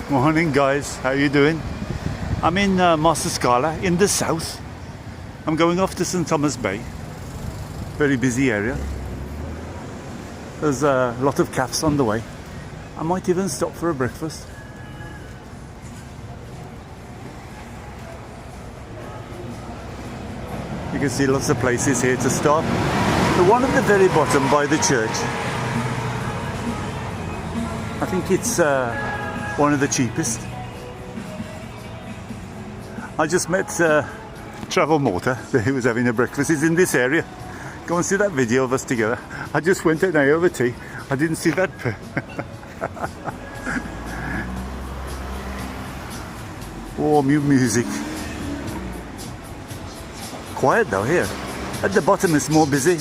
Morning guys, how you doing? I'm in Marsascala in the south. I'm going off to St Thomas Bay. Very busy area. There's a lot of cafes on the way. I might even stop for a breakfast. You can see lots of places here to stop. The one at the very bottom by the church, I think it's one of the cheapest. I just met Travel Malta, who was having a breakfast. He's in this area. Go and see that video of us together. I just went at an over tea. I didn't see that. Oh, music. Quiet though here. At the bottom it's more busy.